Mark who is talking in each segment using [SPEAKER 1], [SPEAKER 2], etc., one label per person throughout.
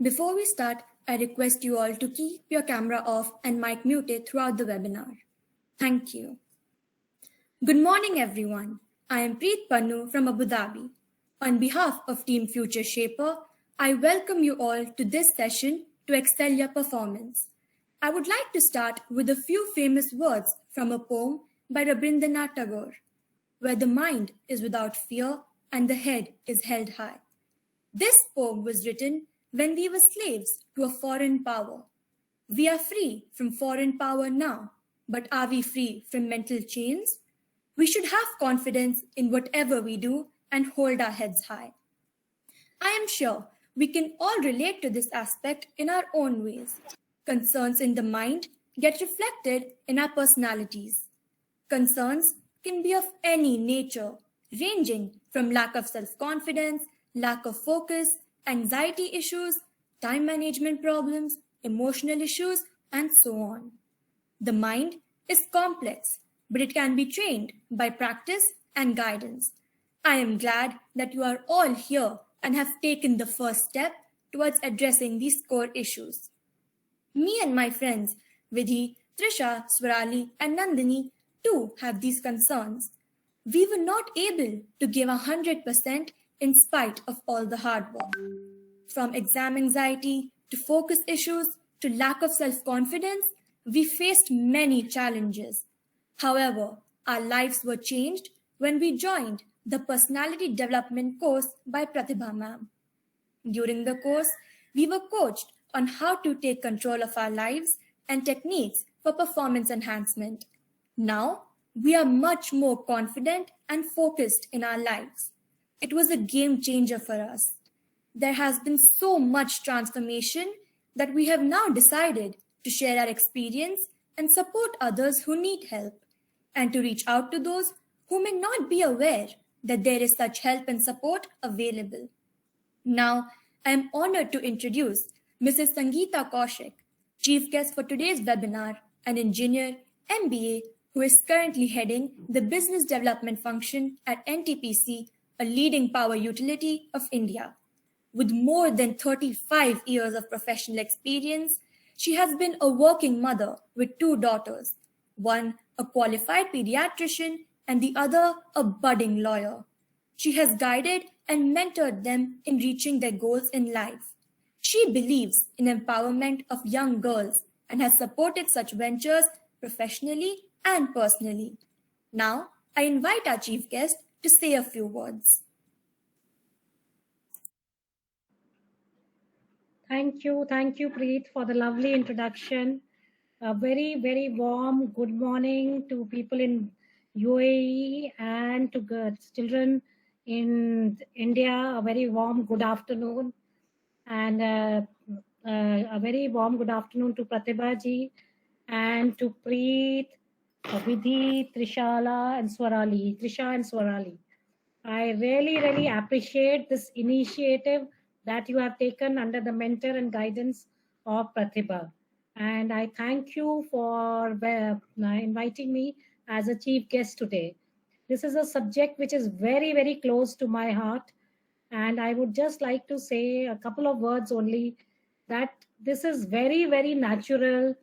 [SPEAKER 1] Before we start, I request you all to keep your camera off and mic muted throughout the webinar. Thank you. Good morning, everyone. I am Preet Pannu from Abu Dhabi. On behalf of Team Future Shaper, I welcome you all to this session to excel your performance. I would like to start with a few famous words from a poem by Rabindranath Tagore, where the mind is without fear and the head is held high. This poem was written when we were slaves to a foreign power. We are free from foreign power now, but are we free from mental chains? We should have confidence in whatever we do and hold our heads high. I am sure we can all relate to this aspect in our own ways. Concerns in the mind get reflected in our personalities. Concerns can be of any nature, ranging from lack of self confidence, lack of focus, anxiety issues, time management problems, emotional issues, and so on. The mind is complex, but it can be trained by practice and guidance. I am glad that you are all here and have taken the first step towards addressing these core issues. Me and my friends, Vidhi, Trisha, Swarali, and Nandini, too have these concerns. We were not able to give 100% in spite of all the hard work. From exam anxiety to focus issues to lack of self confidence, we faced many challenges. However, our lives were changed when we joined the personality development course by Pratibha ma'am. During the course, we were coached on how to take control of our lives and techniques for performance enhancement. Now, we are much more confident and focused in our lives. It was a game changer for us. There has been so much transformation that we have now decided to share our experience and support others who need help, and to reach out to those who may not be aware that there is such help and support available. Now, I am honored to introduce Mrs. Sangeeta Kaushik, chief guest for today's webinar, an engineer, MBA, who is currently heading the business development function at NTPC, a leading power utility of India. With more than 35 years of professional experience, she has been a working mother with two daughters, one a qualified pediatrician and the other a budding lawyer. She has guided and mentored them in reaching their goals in life. She believes in empowerment of young girls and has supported such ventures professionally and personally. Now, I invite our chief guest to say a few words.
[SPEAKER 2] Thank you, Preet, for the lovely introduction. A very, very warm good morning to people in UAE and to children in India. A very warm good afternoon, and a very warm good afternoon to Pratibha ji and to Preet, Vidhi, Trisha and Swarali. I really, really appreciate this initiative that you have taken under the mentor and guidance of Pratibha. And I thank you for inviting me as a chief guest today. This is a subject which is very, very close to my heart. And I would just like to say a couple of words only, that this is very, very natural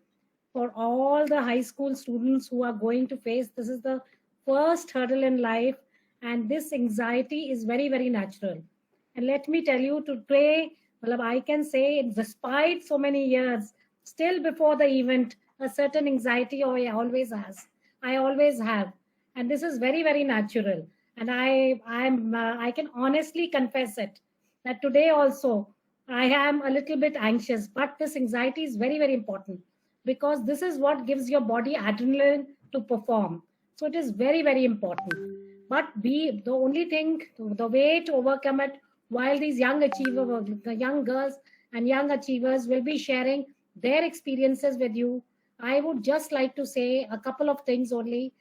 [SPEAKER 2] for all the high school students who are going to face. This is the first hurdle in life, and this anxiety is very, very natural. And let me tell you, today, I can say, despite so many years, still before the event, a certain anxiety I always have. And this is very, very natural. And I can honestly confess it, that today also I am a little bit anxious, but this anxiety is very, very important, because this is what gives your body adrenaline to perform. So it is very, very important. But the only thing, the way to overcome it, while these young achievers, the young girls and young achievers will be sharing their experiences with you, I would just like to say a couple of things only,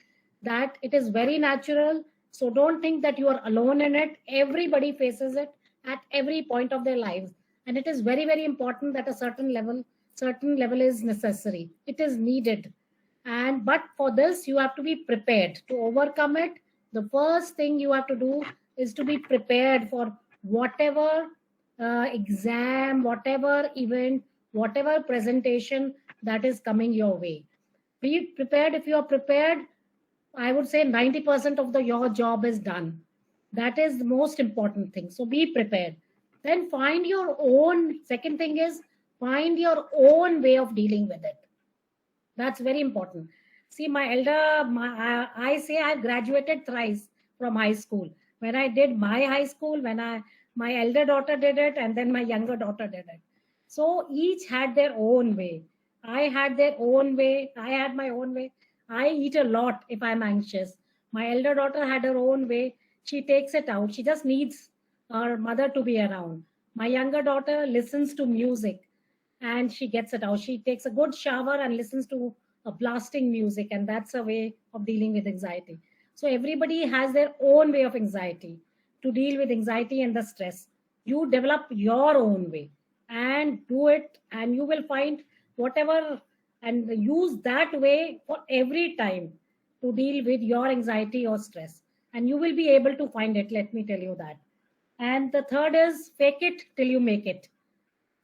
[SPEAKER 2] that it is very natural. So don't think that you are alone in it. Everybody faces it at every point of their lives. And it is very, very important that a certain level is necessary. It is needed. But for this, you have to be prepared to overcome it. The first thing you have to do is to be prepared for whatever exam, whatever event, whatever presentation that is coming your way. Be prepared. If you are prepared, I would say 90% of your job is done. That is the most important thing. So be prepared. Then find your own. Second thing is, find your own way of dealing with it. That's very important. See, I say I graduated thrice from high school. When I did my high school, my elder daughter did it, and then my younger daughter did it. So each had their own way. I had their own way. I had my own way. I eat a lot if I'm anxious. My elder daughter had her own way. She takes it out. She just needs her mother to be around. My younger daughter listens to music. and she gets it out. She takes a good shower and listens to a blasting music, and that's a way of dealing with anxiety. So everybody has their own way of anxiety to deal with anxiety and the stress. You develop your own way and do it, and you will find whatever, and use that way for every time to deal with your anxiety or stress, and you will be able to find it, let me tell you that. And the third is fake it till you make it.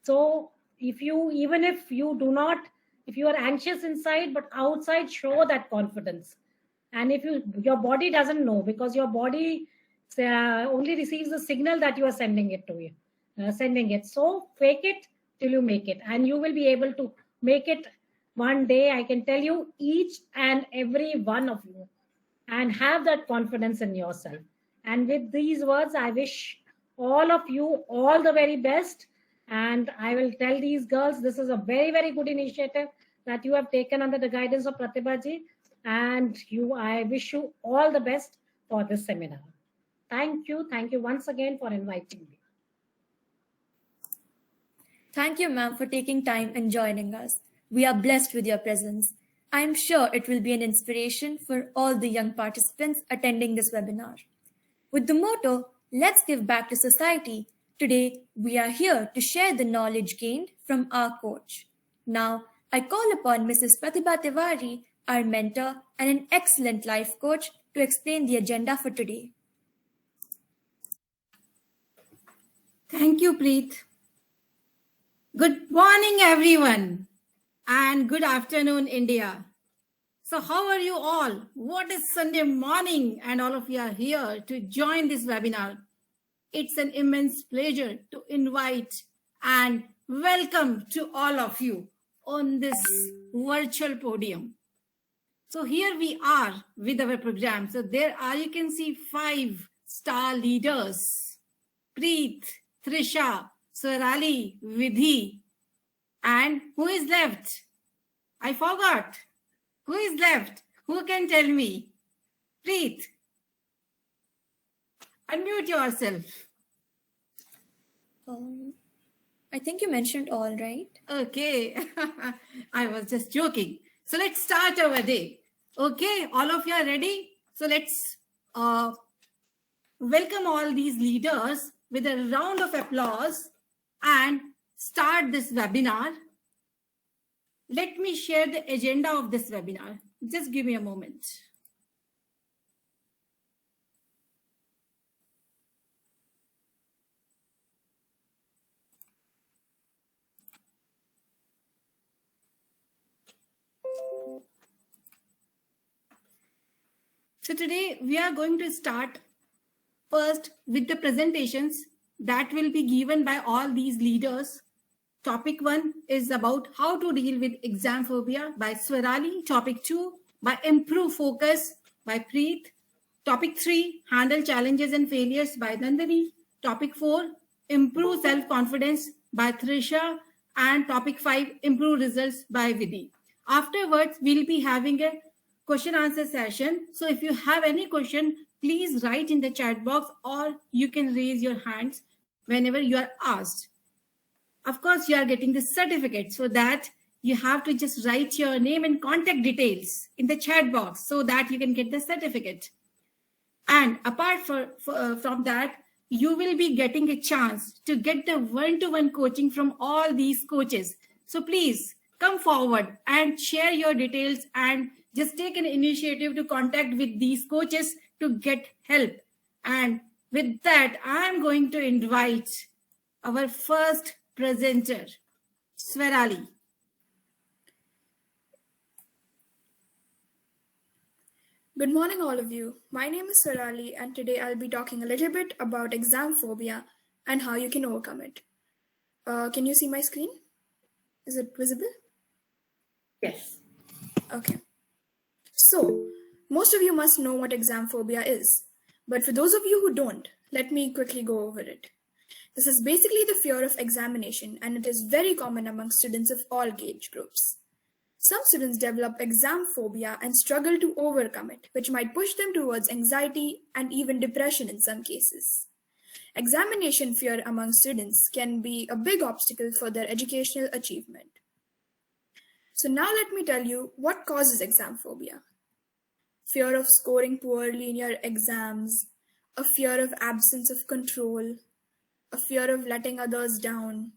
[SPEAKER 2] So if you, even if you do not, if you are anxious inside but outside, show that confidence. And if your body doesn't know, because your body only receives the signal that you are sending it to you, sending it. So fake it till you make it, and you will be able to make it one day. I can tell you, each and every one of you, and have that confidence in yourself. And with these words, I wish all of you all the very best. And I will tell these girls, this is a very, very good initiative that you have taken under the guidance of Pratibha ji. And I wish you all the best for this seminar. Thank you. Thank you once again for inviting me.
[SPEAKER 1] Thank you, ma'am, for taking time and joining us. We are blessed with your presence. I am sure it will be an inspiration for all the young participants attending this webinar. With the motto, "Let's give back to society," today we are here to share the knowledge gained from our coach. Now, I call upon Mrs. Pratibha Tiwari, our mentor and an excellent life coach, to explain the agenda for today.
[SPEAKER 3] Thank you, Preet. Good morning, everyone, and good afternoon, India. So how are you all? What is Sunday morning? And all of you are here to join this webinar. It's an immense pleasure to invite and welcome to all of you on this virtual podium. So here we are with our program. So there are, you can see 5 star leaders: Preet, Trisha, Swarali, Vidhi, and who is left? I forgot. Who is left? Who can tell me? Preet, unmute yourself.
[SPEAKER 1] I think you mentioned all, right?
[SPEAKER 3] Okay, I was just joking. So let's start our day. Okay, all of you are ready? So let's welcome all these leaders with a round of applause and start this webinar. Let me share the agenda of this webinar. Just give me a moment. So today we are going to start first with the presentations that will be given by all these leaders. Topic 1 is about how to deal with exam phobia by Swarali. Topic 2 by improve focus by Preet. Topic 3, handle challenges and failures by Nandini. Topic 4, improve self-confidence by Trisha. And topic 5, improve results by Vidhi. Afterwards, we'll be having a question answer session. So if you have any question, please write in the chat box, or you can raise your hands whenever you are asked. Of course, you are getting the certificate, so that you have to just write your name and contact details in the chat box so that you can get the certificate. And apart from that, you will be getting a chance to get the one-to-one coaching from all these coaches. So please come forward and share your details and just take an initiative to contact with these coaches to get help. And with that, I'm going to invite our first presenter, Swarali.
[SPEAKER 1] Good morning, all of you. My name is Swarali, and today I'll be talking a little bit about exam phobia and how you can overcome it. Can you see my screen? Is it visible?
[SPEAKER 3] Yes.
[SPEAKER 1] Okay. So, most of you must know what exam phobia is, but for those of you who don't, let me quickly go over it. This is basically the fear of examination, and it is very common among students of all age groups. Some students develop exam phobia and struggle to overcome it, which might push them towards anxiety and even depression in some cases.
[SPEAKER 4] Examination fear among students can be a big obstacle for their educational achievement. So now let me tell you what causes exam phobia. Fear of scoring poorly in your exams, a fear of absence of control, a fear of letting others down,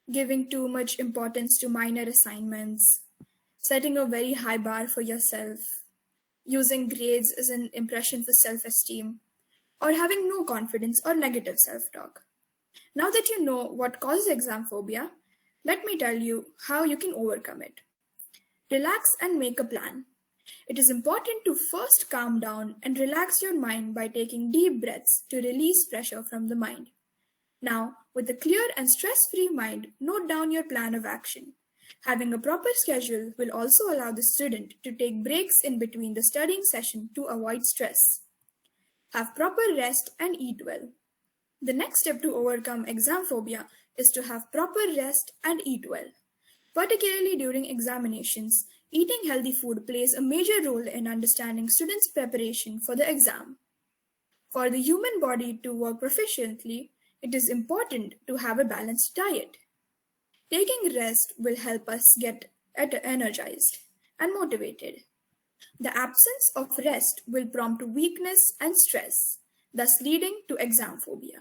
[SPEAKER 4] giving too much importance to minor assignments, setting a very high bar for yourself, using grades as an impression for self-esteem, or having no confidence or negative self-talk. Now that you know what causes exam phobia, let me tell you how you can overcome it. Relax and make a plan. It is important to first calm down and relax your mind by taking deep breaths to release pressure from the mind. Now, with a clear and stress-free mind, note down your plan of action. Having a proper schedule will also allow the student to take breaks in between the studying session to avoid stress. Have proper rest and eat well. The next step to overcome exam phobia is to have proper rest and eat well. Particularly during examinations, eating healthy food plays a major role in understanding students' preparation for the exam. For the human body to work proficiently, it is important to have a balanced diet. Taking rest will help us get energized and motivated. The absence of rest will prompt weakness and stress, thus leading to exam phobia.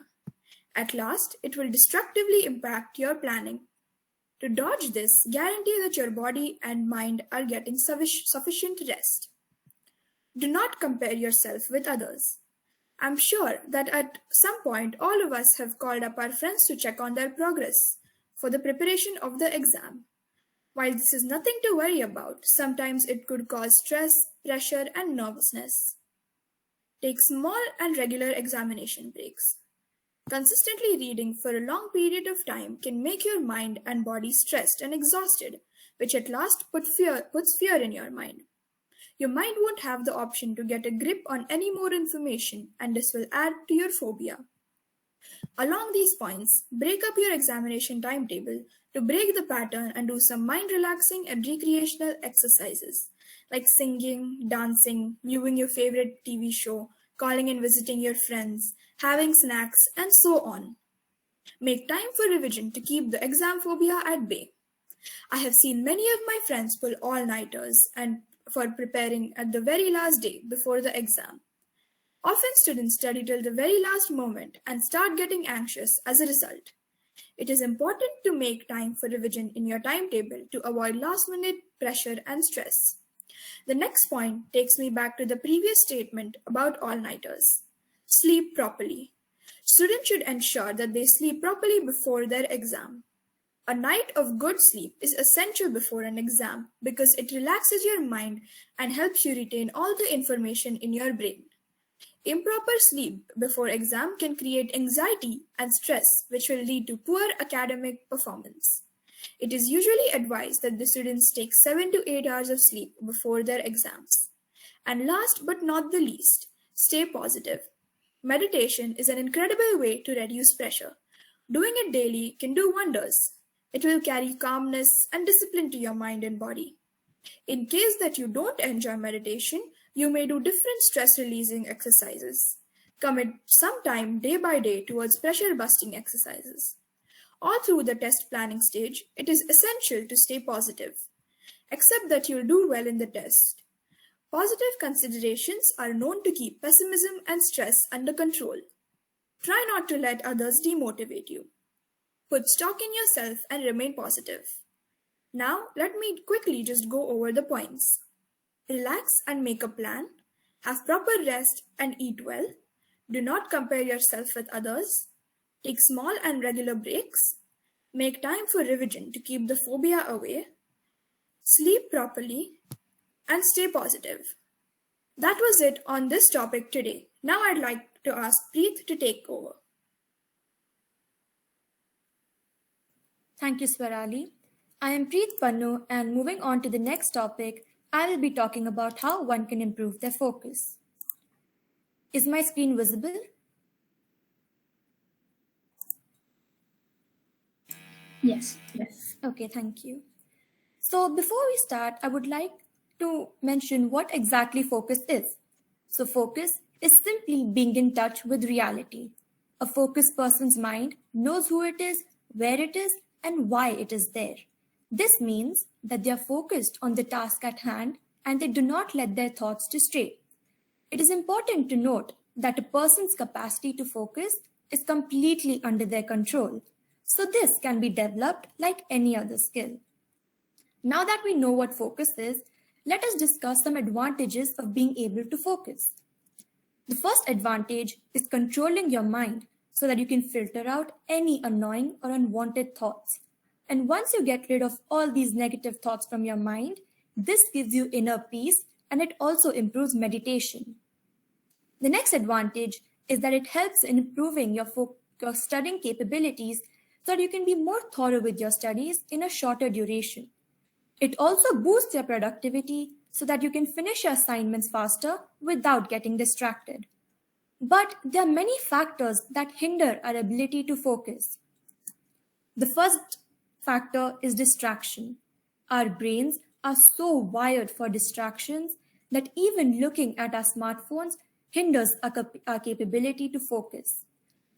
[SPEAKER 4] At last, it will destructively impact your planning. To dodge this, guarantee that your body and mind are getting sufficient rest. Do not compare yourself with others. I'm sure that at some point all of us have called up our friends to check on their progress for the preparation of the exam. While this is nothing to worry about, sometimes it could cause stress, pressure, and nervousness. Take small and regular examination breaks. Consistently reading for a long period of time can make your mind and body stressed and exhausted, which at last puts fear in your mind. Your mind won't have the option to get a grip on any more information, and this will add to your phobia. Along these points, break up your examination timetable to break the pattern and do some mind-relaxing and recreational exercises like singing, dancing, viewing your favorite TV show, calling and visiting your friends, having snacks, and so on. Make time for revision to keep the exam phobia at bay. I have seen many of my friends pull all-nighters and for preparing at the very last day before the exam. Often students study till the very last moment and start getting anxious as a result. It is important to make time for revision in your timetable to avoid last-minute pressure and stress. The next point takes me back to the previous statement about all-nighters. Sleep properly. Students should ensure that they sleep properly before their exam. A night of good sleep is essential before an exam because it relaxes your mind and helps you retain all the information in your brain. Improper sleep before exam can create anxiety and stress, which will lead to poor academic performance. It is usually advised that the students take 7 to 8 hours of sleep before their exams. And last but not the least, stay positive. Meditation is an incredible way to reduce pressure. Doing it daily can do wonders. It will carry calmness and discipline to your mind and body. In case that you don't enjoy meditation, you may do different stress-releasing exercises. Commit some time day by day towards pressure-busting exercises. All through the test planning stage, it is essential to stay positive. Accept that you'll do well in the test. Positive considerations are known to keep pessimism and stress under control. Try not to let others demotivate you. Put stock in yourself and remain positive. Now, let me quickly just go over the points. Relax and make a plan. Have proper rest and eat well. Do not compare yourself with others. Take small and regular breaks. Make time for revision to keep the phobia away. Sleep properly and stay positive. That was it on this topic today. Now I'd like to ask Preet to take over.
[SPEAKER 1] Thank you, Swarali. I am Preet Pannu, and moving on to the next topic, I will be talking about how one can improve their focus. Is my screen visible?
[SPEAKER 3] Yes.
[SPEAKER 1] Okay, thank you. So before we start, I would like to mention what exactly focus is. So focus is simply being in touch with reality. A focused person's mind knows who it is, where it is, and why it is there. This means that they are focused on the task at hand and they do not let their thoughts to stray. It is important to note that a person's capacity to focus is completely under their control, so this can be developed like any other skill. Now that we know what focus is, let us discuss some advantages of being able to focus. The first advantage is controlling your mind so that you can filter out any annoying or unwanted thoughts. And once you get rid of all these negative thoughts from your mind, this gives you inner peace and it also improves meditation. The next advantage is that it helps in improving your studying capabilities so that you can be more thorough with your studies in a shorter duration. It also boosts your productivity so that you can finish your assignments faster without getting distracted. But there are many factors that hinder our ability to focus. The first factor is distraction. Our brains are so wired for distractions that even looking at our smartphones hinders our capability to focus.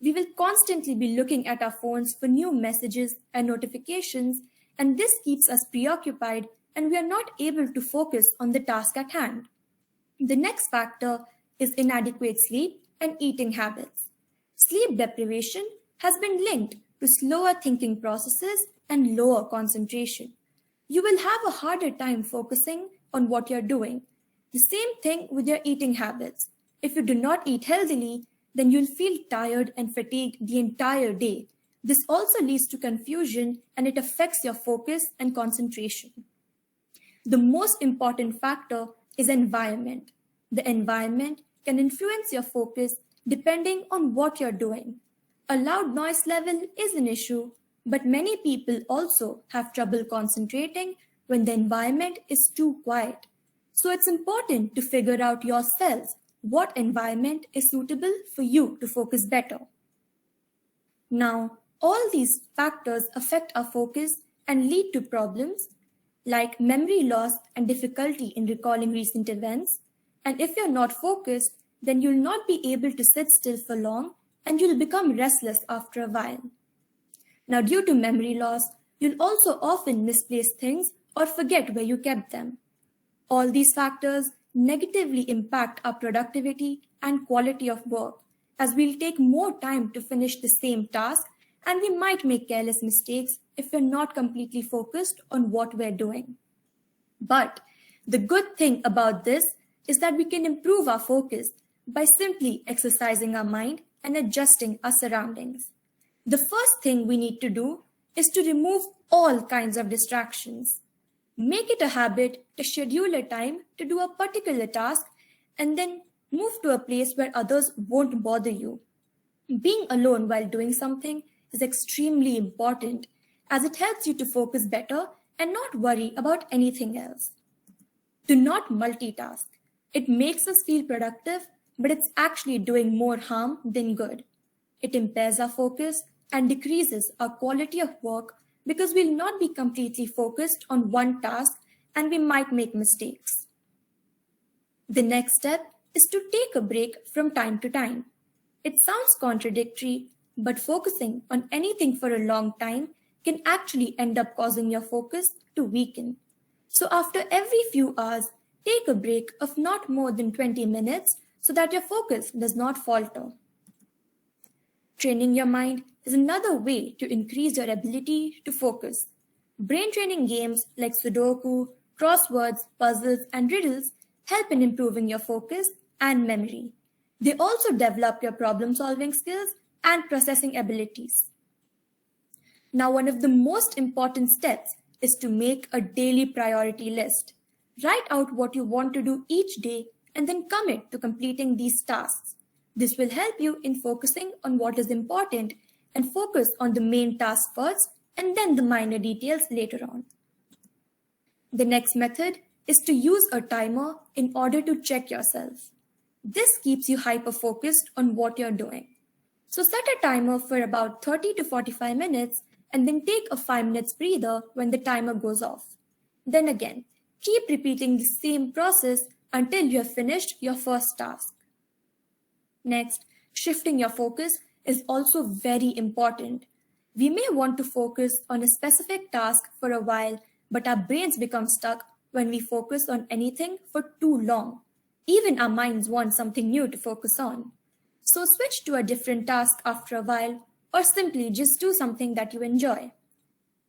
[SPEAKER 1] We will constantly be looking at our phones for new messages and notifications, and this keeps us preoccupied and we are not able to focus on the task at hand. The next factor is inadequate sleep and eating habits. Sleep deprivation has been linked to slower thinking processes and lower concentration. You will have a harder time focusing on what you're doing. The same thing with your eating habits. If you do not eat healthily, then you'll feel tired and fatigued the entire day. This also leads to confusion and it affects your focus and concentration. The most important factor is environment. The environment can influence your focus depending on what you're doing. A loud noise level is an issue, but many people also have trouble concentrating when the environment is too quiet. So it's important to figure out yourselves what environment is suitable for you to focus better. Now, all these factors affect our focus and lead to problems like memory loss and difficulty in recalling recent events. And if you're not focused, then you'll not be able to sit still for long and you'll become restless after a while. Now, due to memory loss, you'll also often misplace things or forget where you kept them. All these factors negatively impact our productivity and quality of work, as we'll take more time to finish the same task and we might make careless mistakes if we're not completely focused on what we're doing. But the good thing about this is that we can improve our focus by simply exercising our mind and adjusting our surroundings. The first thing we need to do is to remove all kinds of distractions. Make it a habit to schedule a time to do a particular task and then move to a place where others won't bother you. Being alone while doing something is extremely important as it helps you to focus better and not worry about anything else. Do not multitask. It makes us feel productive, but it's actually doing more harm than good. It impairs our focus and decreases our quality of work because we'll not be completely focused on one task and we might make mistakes. The next step is to take a break from time to time. It sounds contradictory, but focusing on anything for a long time can actually end up causing your focus to weaken. So after every few hours, take a break of not more than 20 minutes so that your focus does not falter. Training your mind is another way to increase your ability to focus. Brain training games like Sudoku, crosswords, puzzles, and riddles help in improving your focus and memory. They also develop your problem-solving skills and processing abilities. Now, one of the most important steps is to make a daily priority list. Write out what you want to do each day and then commit to completing these tasks. This will help you in focusing on what is important and focus on the main task first and then the minor details later on. The next method is to use a timer in order to check yourself. This keeps you hyper-focused on what you're doing. So set a timer for about 30 to 45 minutes and then take a 5 minutes breather when the timer goes off. Then again, keep repeating the same process until you have finished your first task. Next, shifting your focus is also very important. We may want to focus on a specific task for a while, but our brains become stuck when we focus on anything for too long. Even our minds want something new to focus on. So switch to a different task after a while, or simply just do something that you enjoy.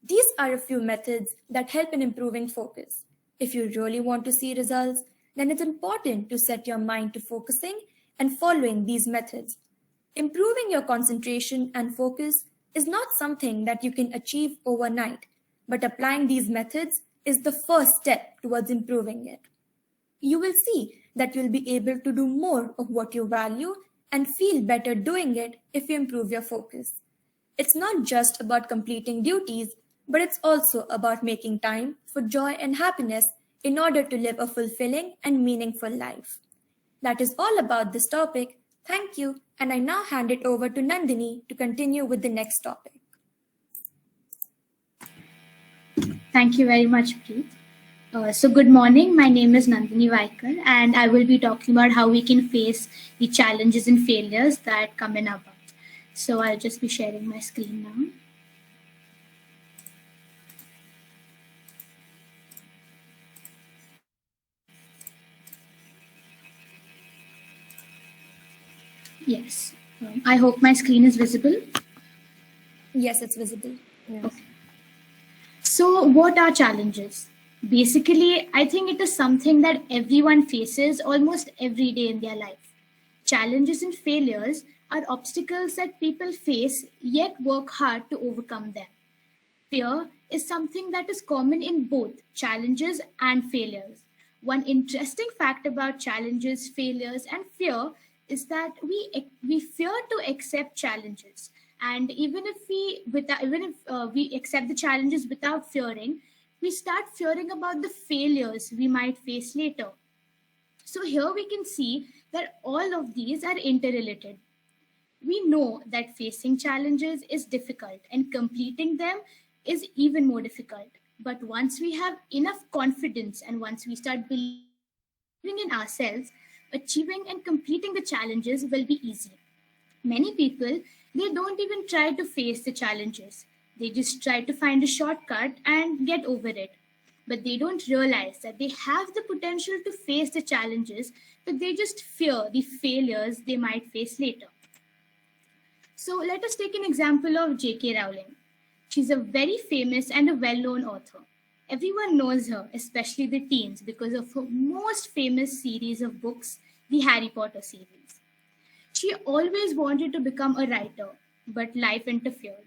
[SPEAKER 1] These are a few methods that help in improving focus. If you really want to see results, then it's important to set your mind to focusing and following these methods. Improving your concentration and focus is not something that you can achieve overnight, but applying these methods is the first step towards improving it. You will see that you'll be able to do more of what you value and feel better doing it if you improve your focus. It's not just about completing duties, but it's also about making time for joy and happiness in order to live a fulfilling and meaningful life. That is all about this topic. Thank you, and I now hand it over to Nandini to continue with the next topic.
[SPEAKER 5] Thank you very much, Preet. So good morning, my name is Nandini Vaikar and I will be talking about how we can face the challenges and failures that come in our path. So I'll just be sharing my screen now. Yes, I hope my screen is visible.
[SPEAKER 1] Yes, it's visible.
[SPEAKER 2] Yes.
[SPEAKER 5] Okay. So what are challenges? Basically, I think it is something that everyone faces almost every day in their life. Challenges and failures are obstacles that people face yet work hard to overcome them. Fear is something that is common in both challenges and failures. One interesting fact about challenges, failures, and fear is that we fear to accept challenges, and even if we accept the challenges without fearing, we start fearing about the failures we might face later. So here we can see that all of these are interrelated. We know that facing challenges is difficult and completing them is even more difficult. But once we have enough confidence and once we start believing in ourselves, achieving and completing the challenges will be easy. Many people, they don't even try to face the challenges. They just try to find a shortcut and get over it. But they don't realize that they have the potential to face the challenges, but they just fear the failures they might face later. So let us take an example of J.K. Rowling. She's a very famous and a well-known author. Everyone knows her, especially the teens, because of her most famous series of books, the Harry Potter series. She always wanted to become a writer, but life interfered.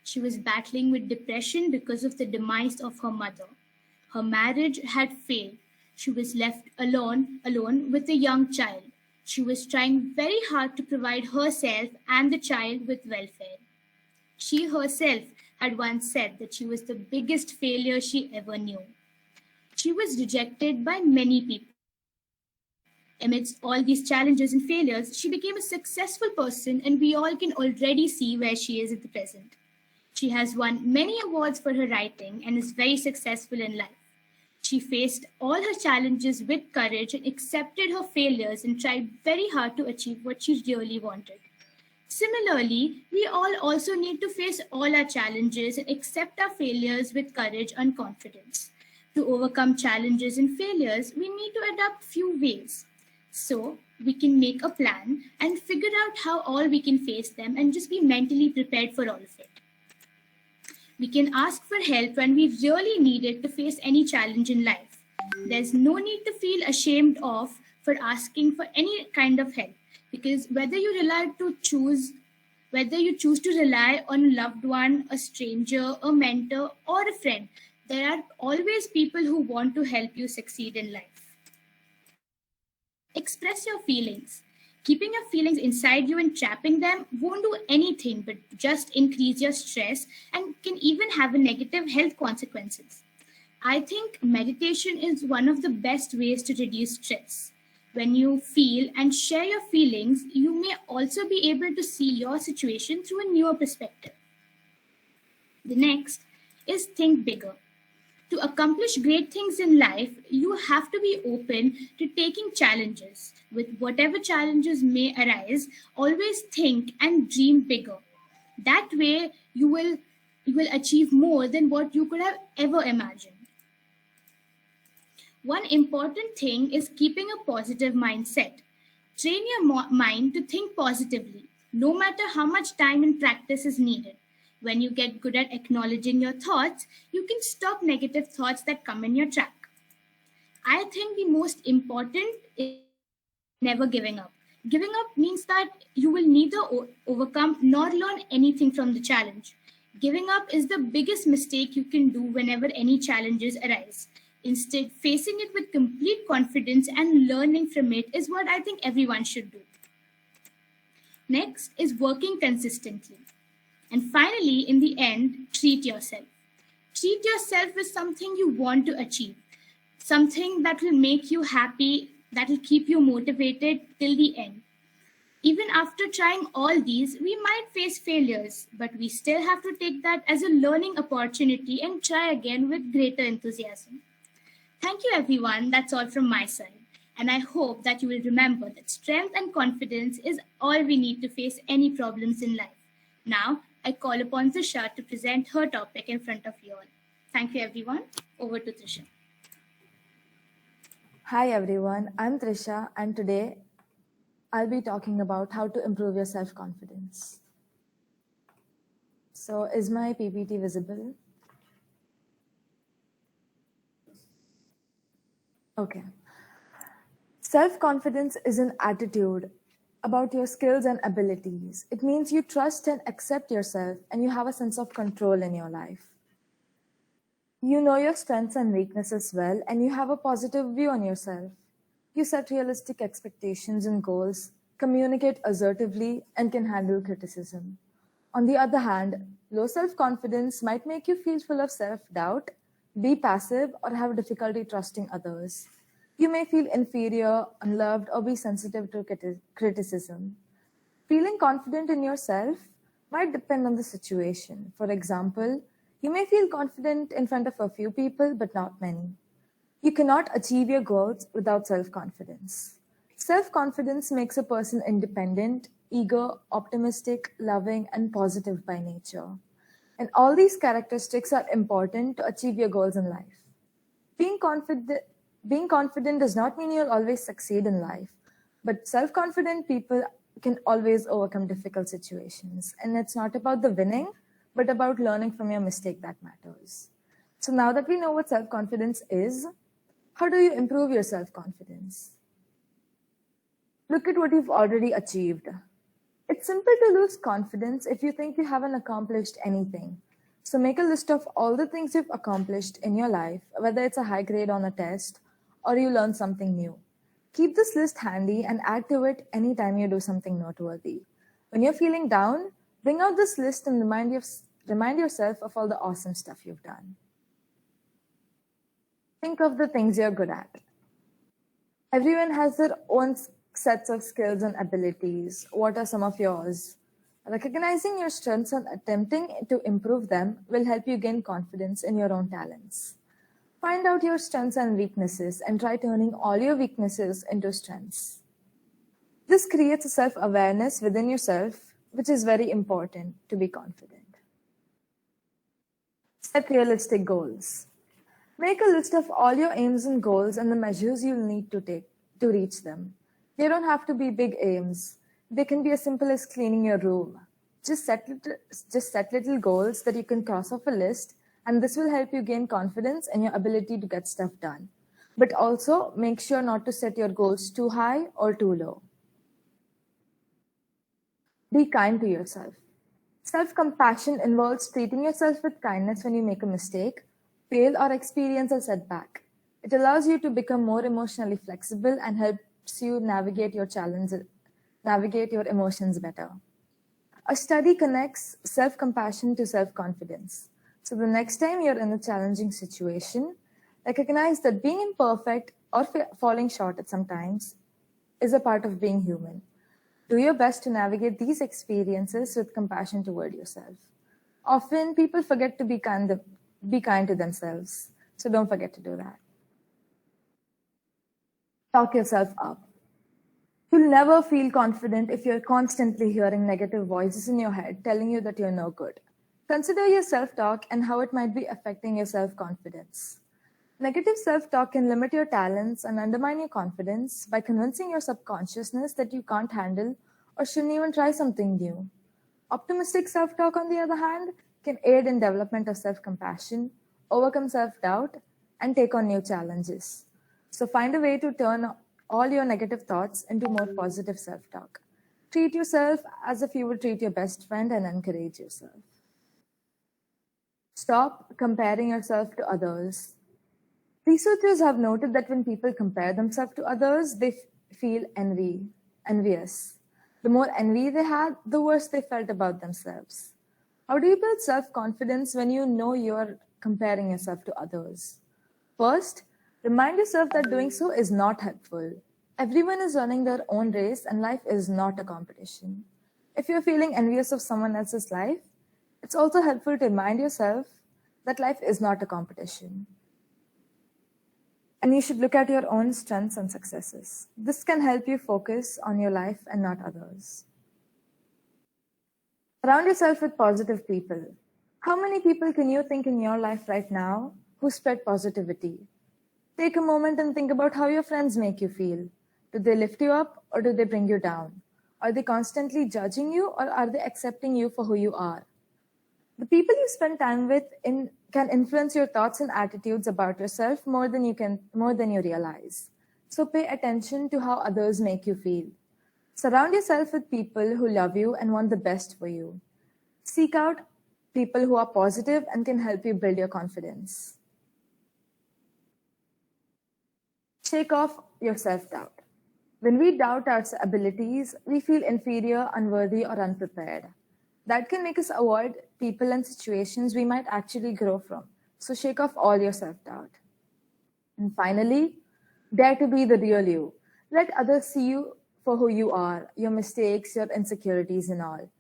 [SPEAKER 5] She was battling with depression because of the demise of her mother. Her marriage had failed. She was left alone with a young child. She was trying very hard to provide herself and the child with welfare. She herself had once said that she was the biggest failure she ever knew. She was rejected by many people. Amidst all these challenges and failures, she became a successful person, and we all can already see where she is at the present. She has won many awards for her writing and is very successful in life. She faced all her challenges with courage and accepted her failures and tried very hard to achieve what she really wanted. Similarly, we all also need to face all our challenges and accept our failures with courage and confidence. To overcome challenges and failures, we need to adopt few ways. So we can make a plan and figure out how all we can face them and just be mentally prepared for all of it. We can ask for help when we really need it to face any challenge in life. There's no need to feel ashamed of for asking for any kind of help, because whether you choose to rely on a loved one, a stranger, a mentor, or a friend, there are always people who want to help you succeed in life. Express your feelings. Keeping your feelings inside you and trapping them won't do anything but just increase your stress and can even have a negative health consequences. I think meditation is one of the best ways to reduce stress. When you feel and share your feelings, you may also be able to see your situation through a newer perspective. The next is think bigger. To accomplish great things in life, you have to be open to taking challenges. With whatever challenges may arise, always think and dream bigger. That way, you will achieve more than what you could have ever imagined. One important thing is keeping a positive mindset. Train your mind to think positively, no matter how much time and practice is needed. When you get good at acknowledging your thoughts, you can stop negative thoughts that come in your track. I think the most important is never giving up. Giving up means that you will neither overcome nor learn anything from the challenge. Giving up is the biggest mistake you can do whenever any challenges arise. Instead, facing it with complete confidence and learning from it is what I think everyone should do. Next is working consistently. And finally, in the end, treat yourself. Treat yourself with something you want to achieve, something that will make you happy, that will keep you motivated till the end. Even after trying all these, we might face failures, but we still have to take that as a learning opportunity and try again with greater enthusiasm. Thank you, everyone. That's all from my side. And I hope that you will remember that strength and confidence is all we need to face any problems in life. Now, I call upon Trisha to present her topic in front of you all. Thank you, everyone. Over to Trisha.
[SPEAKER 6] Hi everyone, I'm Trisha and today I'll be talking about how to improve your self-confidence. So is my PPT visible? Okay. Self-confidence is an attitude about your skills and abilities. It means you trust and accept yourself and you have a sense of control in your life. You know your strengths and weaknesses well, and you have a positive view on yourself. You set realistic expectations and goals, communicate assertively, and can handle criticism. On the other hand, low self-confidence might make you feel full of self-doubt, be passive, or have difficulty trusting others. You may feel inferior, unloved, or be sensitive to criticism. Feeling confident in yourself might depend on the situation. For example, you may feel confident in front of a few people, but not many. You cannot achieve your goals without self-confidence. Self-confidence makes a person independent, eager, optimistic, loving, and positive by nature. And all these characteristics are important to achieve your goals in life. Being confident does not mean you'll always succeed in life, but self-confident people can always overcome difficult situations. And it's not about the winning, but about learning from your mistake that matters. So now that we know what self-confidence is, how do you improve your self-confidence? Look at what you've already achieved. It's simple to lose confidence if you think you haven't accomplished anything. So make a list of all the things you've accomplished in your life, whether it's a high grade on a test or you learn something new. Keep this list handy and add to it anytime you do something noteworthy. When you're feeling down, bring out this list and remind yourself of all the awesome stuff you've done. Think of the things you're good at. Everyone has their own sets of skills and abilities. What are some of yours? Recognizing your strengths and attempting to improve them will help you gain confidence in your own talents. Find out your strengths and weaknesses and try turning all your weaknesses into strengths. This creates a self-awareness within yourself, which is very important to be confident. Set realistic goals. Make a list of all your aims and goals and the measures you'll need to take to reach them. They don't have to be big aims. They can be as simple as cleaning your room. Just set little goals that you can cross off a list, and this will help you gain confidence in your ability to get stuff done. But also make sure not to set your goals too high or too low. Be kind to yourself. Self-compassion involves treating yourself with kindness when you make a mistake, fail, or experience a setback. It allows you to become more emotionally flexible and helps you navigate your emotions better. A study connects self-compassion to self-confidence. So the next time you're in a challenging situation, recognize that being imperfect or falling short at some times is a part of being human. Do your best to navigate these experiences with compassion toward yourself. Often, people forget to be kind to themselves. So don't forget to do that. Talk yourself up. You'll never feel confident if you're constantly hearing negative voices in your head telling you that you're no good. Consider your self-talk and how it might be affecting your self-confidence. Negative self-talk can limit your talents and undermine your confidence by convincing your subconsciousness that you can't handle or shouldn't even try something new. Optimistic self-talk, on the other hand, can aid in development of self-compassion, overcome self-doubt, and take on new challenges. So find a way to turn all your negative thoughts into more positive self-talk. Treat yourself as if you would treat your best friend and encourage yourself. Stop comparing yourself to others. Researchers have noted that when people compare themselves to others, they feel envious. The more envy they had, the worse they felt about themselves. How do you build self-confidence when you know you're comparing yourself to others? First, remind yourself that doing so is not helpful. Everyone is running their own race and life is not a competition. If you're feeling envious of someone else's life, it's also helpful to remind yourself that life is not a competition. And you should look at your own strengths and successes. This can help you focus on your life and not others. Surround yourself with positive people. How many people can you think in your life right now who spread positivity? Take a moment and think about how your friends make you feel. Do they lift you up or do they bring you down? Are they constantly judging you or are they accepting you for who you are? The people you spend time with can influence your thoughts and attitudes about yourself more than you realize. So pay attention to how others make you feel. Surround yourself with people who love you and want the best for you. Seek out people who are positive and can help you build your confidence. Shake off your self-doubt. When we doubt our abilities, we feel inferior, unworthy, or unprepared. That can make us avoid people and situations we might actually grow from. So shake off all your self-doubt. And finally, dare to be the real you. Let others see you for who you are, your mistakes, your insecurities and all.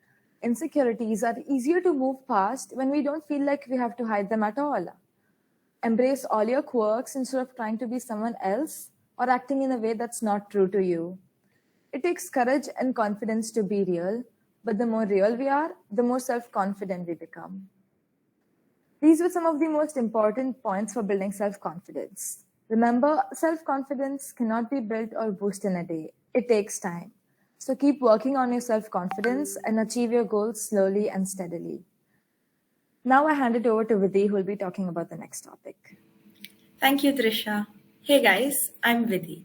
[SPEAKER 6] Insecurities are easier to move past when we don't feel like we have to hide them at all. Embrace all your quirks instead of trying to be someone else or acting in a way that's not true to you. It takes courage and confidence to be real, but the more real we are, the more self-confident we become. These were some of the most important points for building self-confidence. Remember, self-confidence cannot be built or boosted in a day. It takes time. So keep working on your self-confidence and achieve your goals slowly and steadily. Now I hand it over to Vidhi, who will be talking about the next topic.
[SPEAKER 7] Thank you, Trisha. Hey guys, I'm Vidhi.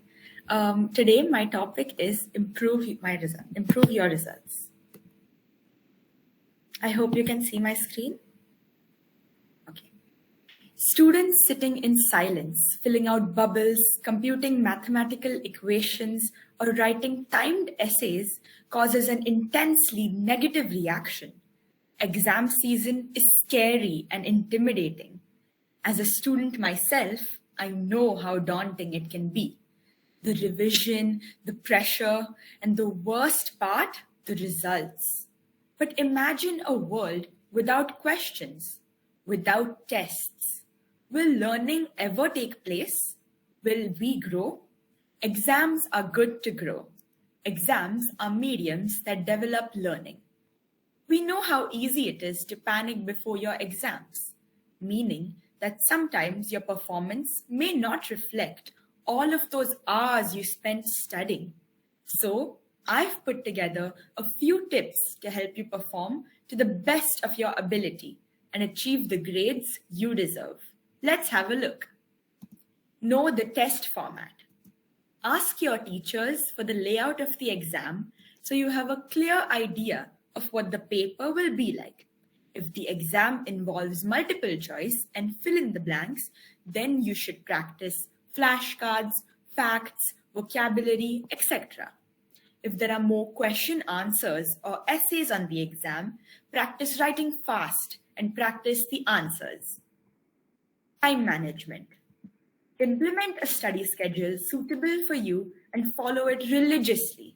[SPEAKER 7] Today my topic is improve your results. I hope you can see my screen. Okay. Students sitting in silence, filling out bubbles, computing mathematical equations, or writing timed essays causes an intensely negative reaction. Exam season is scary and intimidating. As a student myself, I know how daunting it can be. The revision, the pressure, and the worst part, the results. But imagine a world without questions, without tests. Will learning ever take place? Will we grow? Exams are good to grow. Exams are mediums that develop learning. We know how easy it is to panic before your exams, meaning that sometimes your performance may not reflect all of those hours you spent studying. So, I've put together a few tips to help you perform to the best of your ability and achieve the grades you deserve. Let's have a look. Know the test format. Ask your teachers for the layout of the exam so you have a clear idea of what the paper will be like. If the exam involves multiple choice and fill in the blanks, then you should practice flashcards, facts, vocabulary, etc. If there are more question answers or essays on the exam, practice writing fast and practice the answers. Time management. Implement a study schedule suitable for you and follow it religiously.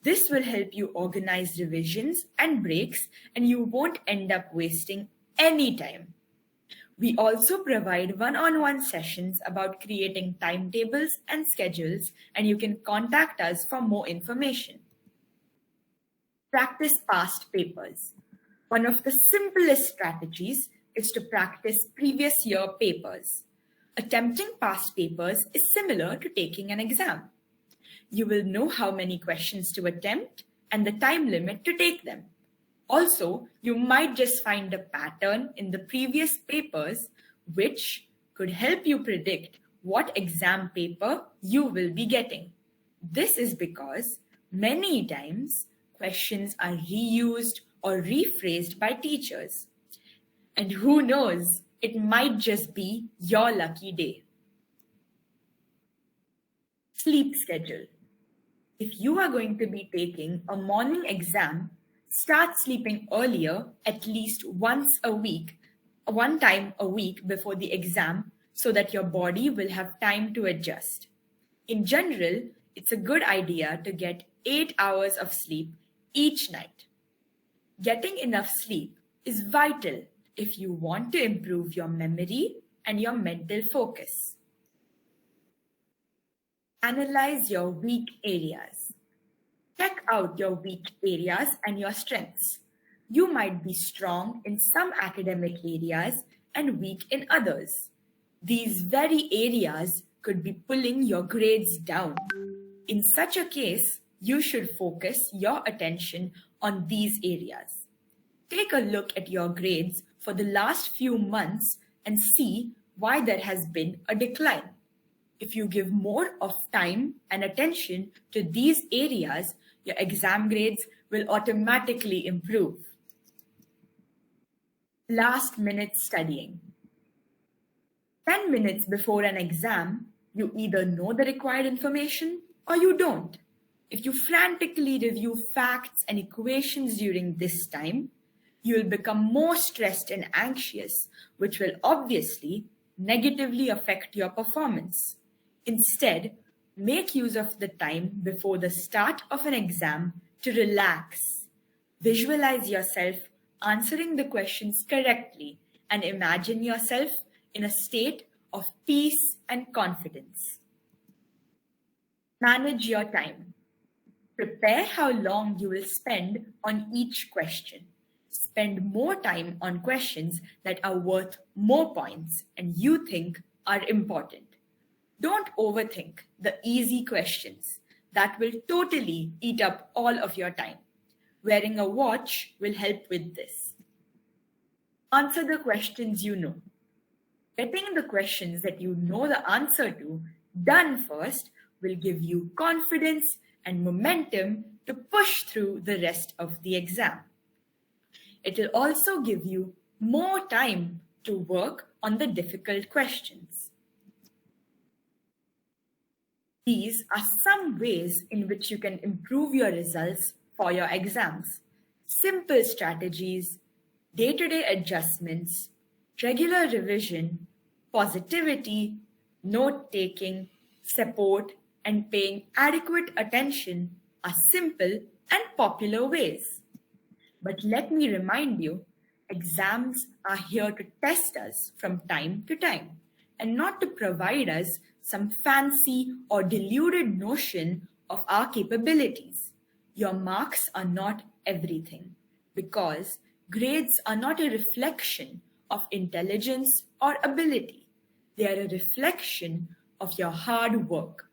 [SPEAKER 7] This will help you organize revisions and breaks, and you won't end up wasting any time. We also provide one-on-one sessions about creating timetables and schedules, and you can contact us for more information. Practice past papers. One of the simplest strategies is to practice previous year papers. Attempting past papers is similar to taking an exam. You will know how many questions to attempt and the time limit to take them. Also, you might just find a pattern in the previous papers which could help you predict what exam paper you will be getting. This is because many times questions are reused or rephrased by teachers. And who knows, it might just be your lucky day. Sleep schedule. If you are going to be taking a morning exam, start sleeping earlier, at least one time a week before the exam, so that your body will have time to adjust. In general, it's a good idea to get 8 hours of sleep each night. Getting enough sleep is vital if you want to improve your memory and your mental focus. Analyze your weak areas. Check out your weak areas and your strengths. You might be strong in some academic areas and weak in others. These very areas could be pulling your grades down. In such a case, you should focus your attention on these areas. Take a look at your grades for the last few months and see why there has been a decline. If you give more of time and attention to these areas, your exam grades will automatically improve. Last minute studying. 10 minutes before an exam, you either know the required information or you don't. If you frantically review facts and equations during this time, you will become more stressed and anxious, which will obviously negatively affect your performance. Instead, make use of the time before the start of an exam to relax. Visualize yourself answering the questions correctly and imagine yourself in a state of peace and confidence. Manage your time. Prepare how long you will spend on each question. Spend more time on questions that are worth more points and you think are important. Don't overthink the easy questions. That will totally eat up all of your time. Wearing a watch will help with this. Answer the questions you know. Getting the questions that you know the answer to done first will give you confidence and momentum to push through the rest of the exam. It will also give you more time to work on the difficult questions. These are some ways in which you can improve your results for your exams. Simple strategies, day-to-day adjustments, regular revision, positivity, note-taking, support, and paying adequate attention are simple and popular ways. But let me remind you, exams are here to test us from time to time and not to provide us some fancy or deluded notion of our capabilities. Your marks are not everything because grades are not a reflection of intelligence or ability. They are a reflection of your hard work.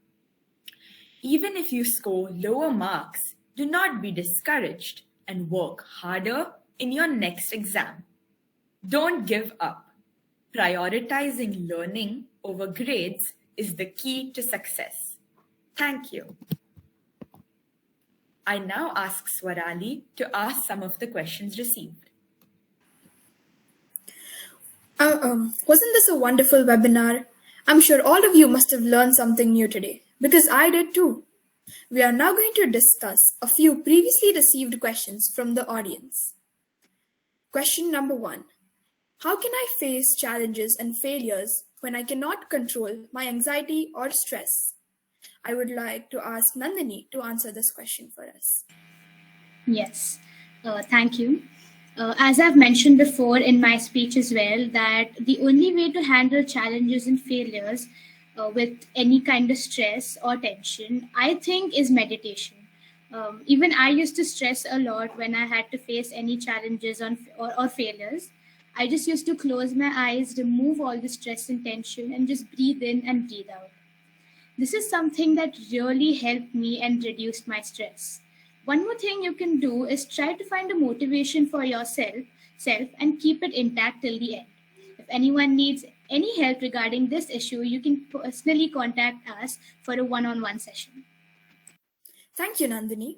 [SPEAKER 7] Even if you score lower marks, do not be discouraged and work harder in your next exam. Don't give up. Prioritizing learning over grades is the key to success. Thank you. I now ask Swarali to ask some of the questions received.
[SPEAKER 4] Wasn't this a wonderful webinar? I'm sure all of you must have learned something new today, because I did too. We are now going to discuss a few previously received questions from the audience. Question number 1. How can I face challenges and failures when I cannot control my anxiety or stress? I would like to ask Nandini to answer this question for us.
[SPEAKER 5] Yes, thank you. As I've mentioned before in my speech as well, that the only way to handle challenges and failures with any kind of stress or tension, I think, is meditation. Even I used to stress a lot when I had to face any challenges or failures. I just used to close my eyes, remove all the stress and tension, and just breathe in and breathe out. This is something that really helped me and reduced my stress. One more thing you can do is try to find a motivation for yourself and keep it intact till the end. If anyone needs any help regarding this issue, you can personally contact us for a one-on-one session.
[SPEAKER 4] Thank you, Nandini.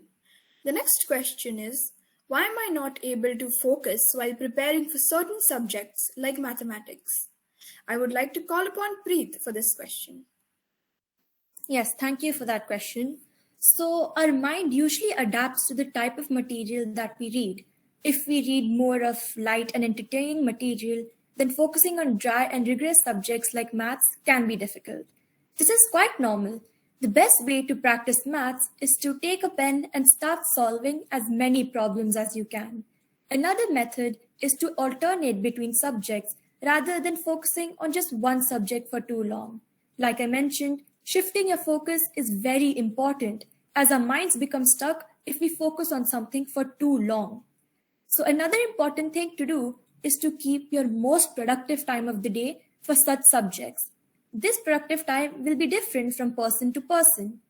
[SPEAKER 4] The next question is, why am I not able to focus while preparing for certain subjects like mathematics? I would like to call upon Preet for this question.
[SPEAKER 1] Yes, thank you for that question. So, our mind usually adapts to the type of material that we read. If we read more of light and entertaining material, then focusing on dry and rigorous subjects like maths can be difficult. This is quite normal. The best way to practice maths is to take a pen and start solving as many problems as you can. Another method is to alternate between subjects rather than focusing on just one subject for too long. Like I mentioned, shifting your focus is very important as our minds become stuck if we focus on something for too long. So another important thing to do is to keep your most productive time of the day for such subjects. This productive time will be different from person to person,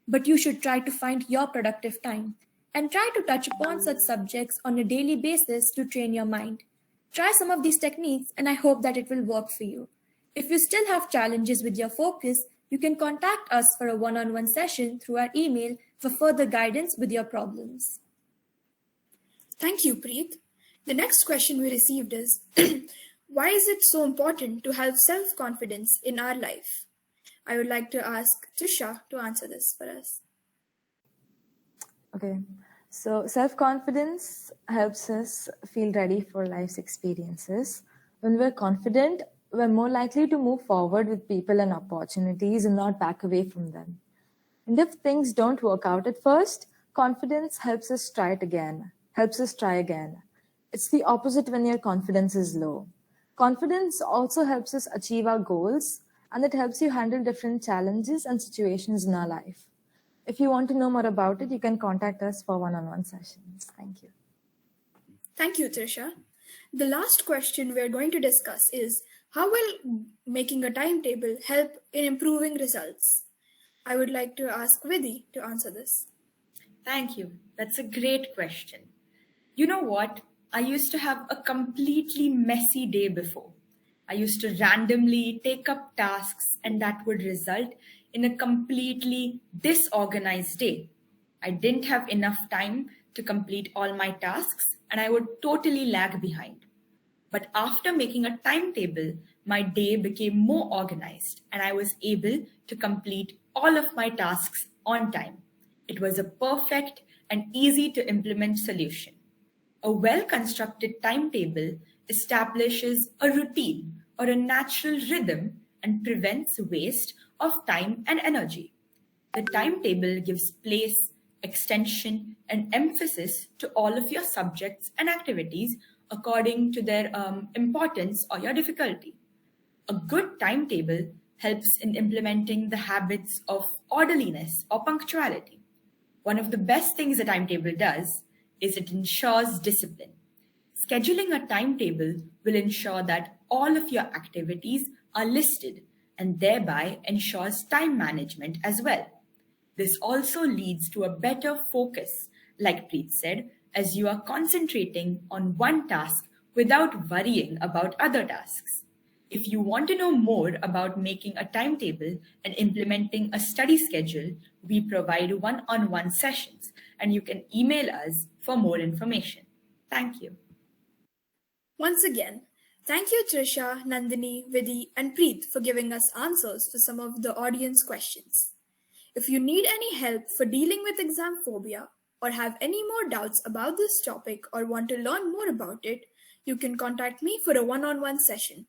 [SPEAKER 1] but you should try to find your productive time and try to touch upon such subjects on a daily basis to train your mind. Try some of these techniques and I hope that it will work for you. If you still have challenges with your focus, you can contact us for a one-on-one session through our email for further guidance with your problems.
[SPEAKER 4] Thank you, Preet. The next question we received is, why is it so important to have self-confidence in our life? I would like to ask Trisha to answer this for us.
[SPEAKER 6] Okay, so self-confidence helps us feel ready for life's experiences. When we're confident, we're more likely to move forward with people and opportunities and not back away from them. And if things don't work out at first, confidence helps us try again. It's the opposite when your confidence is low. Confidence also helps us achieve our goals, and it helps you handle different challenges and situations in our life. If you want to know more about it, you can contact us for one-on-one sessions. Thank you.
[SPEAKER 4] Thank you, Trisha. The last question we're going to discuss is, how will making a timetable help in improving results? I would like to ask Vidhi to answer this.
[SPEAKER 7] Thank you. That's a great question. You know what? I used to have a completely messy day before. I used to randomly take up tasks and that would result in a completely disorganized day. I didn't have enough time to complete all my tasks and I would totally lag behind. But after making a timetable, my day became more organized and I was able to complete all of my tasks on time. It was a perfect and easy to implement solution. A well-constructed timetable establishes a routine or a natural rhythm and prevents waste of time and energy. The timetable gives place, extension, and emphasis to all of your subjects and activities according to their importance or your difficulty. A good timetable helps in implementing the habits of orderliness or punctuality. One of the best things a timetable does is it ensures discipline. Scheduling a timetable will ensure that all of your activities are listed and thereby ensures time management as well. This also leads to a better focus, like Preet said, as you are concentrating on one task without worrying about other tasks. If you want to know more about making a timetable and implementing a study schedule, we provide one-on-one sessions and you can email us for more information. Thank you.
[SPEAKER 4] Once again, thank you Trisha, Nandini, Vidhi and Preet for giving us answers to some of the audience questions. If you need any help for dealing with exam phobia or have any more doubts about this topic or want to learn more about it, you can contact me for a one-on-one session.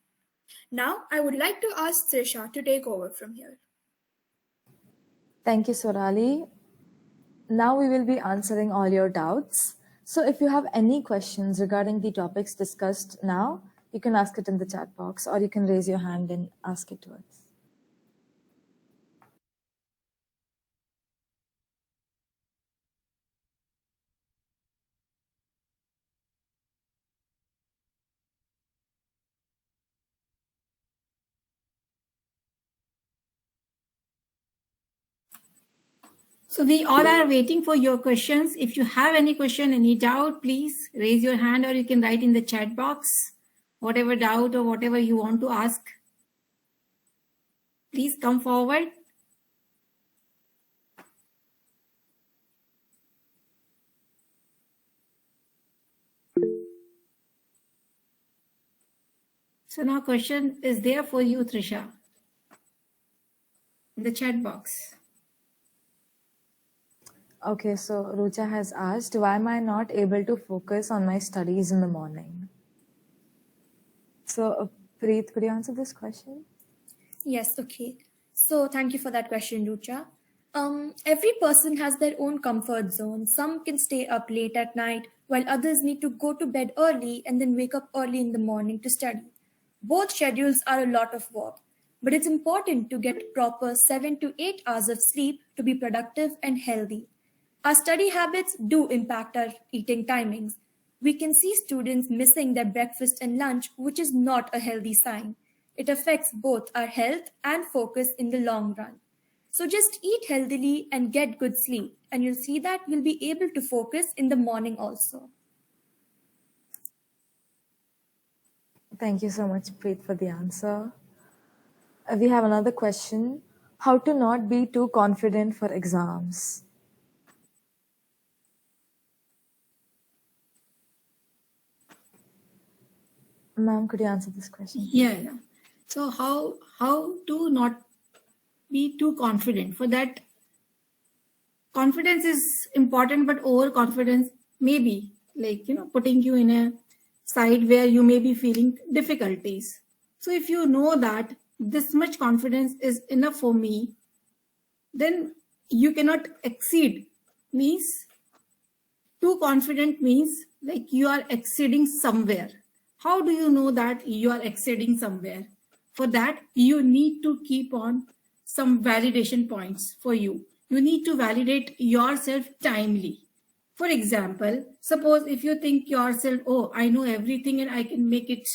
[SPEAKER 4] Now, I would like to ask Trisha to take over from here.
[SPEAKER 6] Thank you, Sorali. Now we will be answering all your doubts. So if you have any questions regarding the topics discussed now, you can ask it in the chat box, or you can raise your hand and ask it to us.
[SPEAKER 3] So we all are waiting for your questions. If you have any question, any doubt, please raise your hand, or you can write in the chat box, whatever doubt or whatever you want to ask. Please come forward. So now question is there for you, Trisha, in the chat box.
[SPEAKER 6] Okay, so Rucha has asked, why am I not able to focus on my studies in the morning? So, Preet, could you answer this question?
[SPEAKER 1] Yes, okay. So thank you for that question, Rucha. Every person has their own comfort zone. Some can stay up late at night, while others need to go to bed early and then wake up early in the morning to study. Both schedules are a lot of work, but it's important to get proper 7 to 8 hours of sleep to be productive and healthy. Our study habits do impact our eating timings. We can see students missing their breakfast and lunch, which is not a healthy sign. It affects both our health and focus in the long run. So just eat healthily and get good sleep, and you'll see that you'll be able to focus in the morning also.
[SPEAKER 6] Thank you so much, Preet, for the answer. We have another question. How to not be too confident for exams? Ma'am, could you answer this question?
[SPEAKER 3] Yeah. So how to not be too confident? For that, confidence is important, but overconfidence may be like, putting you in a side where you may be feeling difficulties. So if you know that this much confidence is enough for me, then you cannot exceed. Means too confident means like you are exceeding somewhere. How do you know that you are exceeding somewhere? For that, you need to keep on some validation points for you. You need to validate yourself timely. For example, suppose if you think yourself, oh, I know everything and I can make it,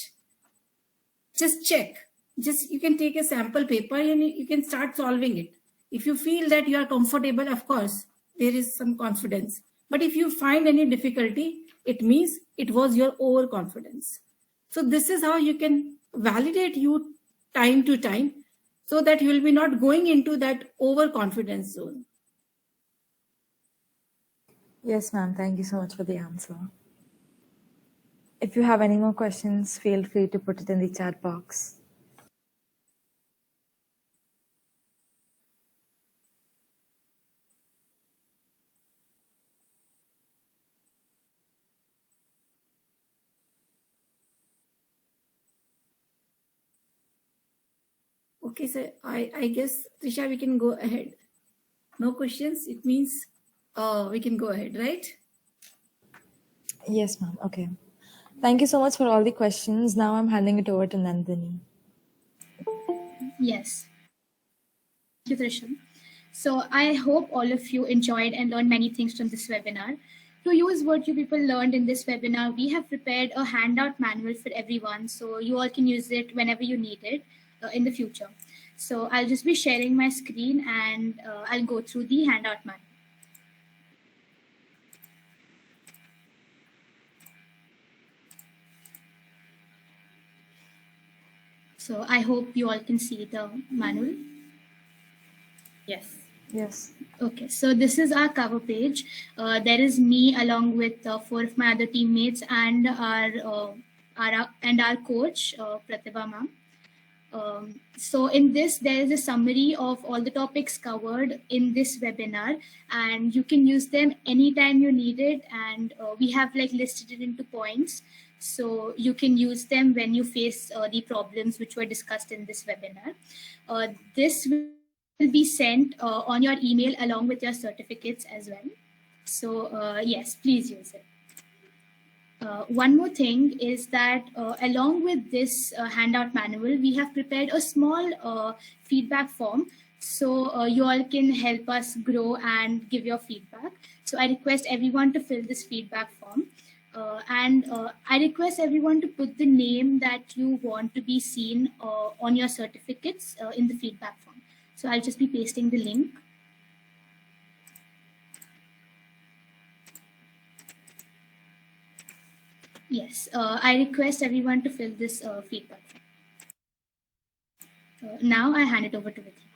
[SPEAKER 3] just check. Just you can take a sample paper and you can start solving it. If you feel that you are comfortable, of course, there is some confidence. But if you find any difficulty, it means it was your overconfidence. So this is how you can validate you time to time so that you will be not going into that overconfidence zone.
[SPEAKER 6] Yes, ma'am. Thank you so much for the answer. If you have any more questions, feel free to put it in the chat box.
[SPEAKER 3] Okay, so I guess, Trisha, we can go ahead. No questions? It means we can go ahead, right?
[SPEAKER 6] Yes, ma'am. Okay. Thank you so much for all the questions. Now I'm handing it over to Nandini.
[SPEAKER 5] Yes. Thank you, Trisham. So I hope all of you enjoyed and learned many things from this webinar. To use what you people learned in this webinar, we have prepared a handout manual for everyone, so you all can use it whenever you need it in the future. So I'll just be sharing my screen and I'll go through the handout manual. So I hope you all can see the manual.
[SPEAKER 7] Yes.
[SPEAKER 6] Yes.
[SPEAKER 5] Okay, so this is our cover page. There is me along with 4 of my other teammates and our coach, Pratibha ma'am. So in this, there is a summary of all the topics covered in this webinar, and you can use them anytime you need it. And we have like listed it into points, so you can use them when you face the problems which were discussed in this webinar. This will be sent on your email along with your certificates as well. So yes, please use it. One more thing is that along with this handout manual, we have prepared a small feedback form. So you all can help us grow and give your feedback. So I request everyone to fill this feedback form. And I request everyone to put the name that you want to be seen on your certificates in the feedback form. So I'll just be pasting the link. Yes, I request everyone to fill this feedback form. Now I hand it over to Vidhi.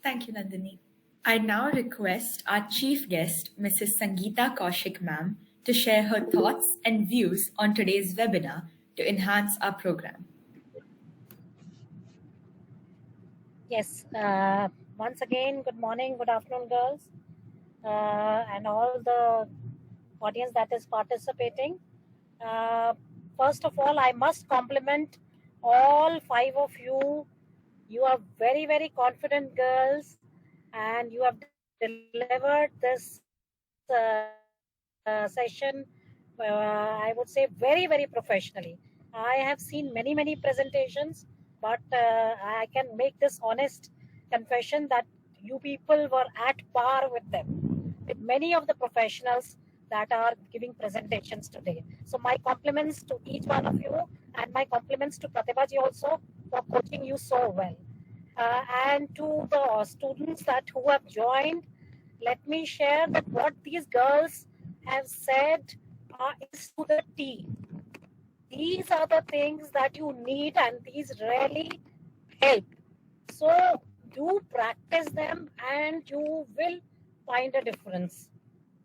[SPEAKER 7] Thank you, Nandini. I now request our chief guest, Mrs. Sangeeta Kaushik ma'am, to share her thoughts and views on today's webinar to enhance our program.
[SPEAKER 2] Yes, once again, good morning, good afternoon, girls, and all the audience that is participating. First of all, I must compliment all 5 of you. You are very, very confident girls, and you have delivered this session, I would say, very, very professionally. I have seen many, many presentations, but I can make this honest confession that you people were at par with them, with many of the professionals that are giving presentations today. So my compliments to each one of you, and my compliments to Pratibha ji also for coaching you so well. And to the students who have joined, let me share that what these girls have said is to the T. These are the things that you need, and these really help. So do practice them, and you will find a difference.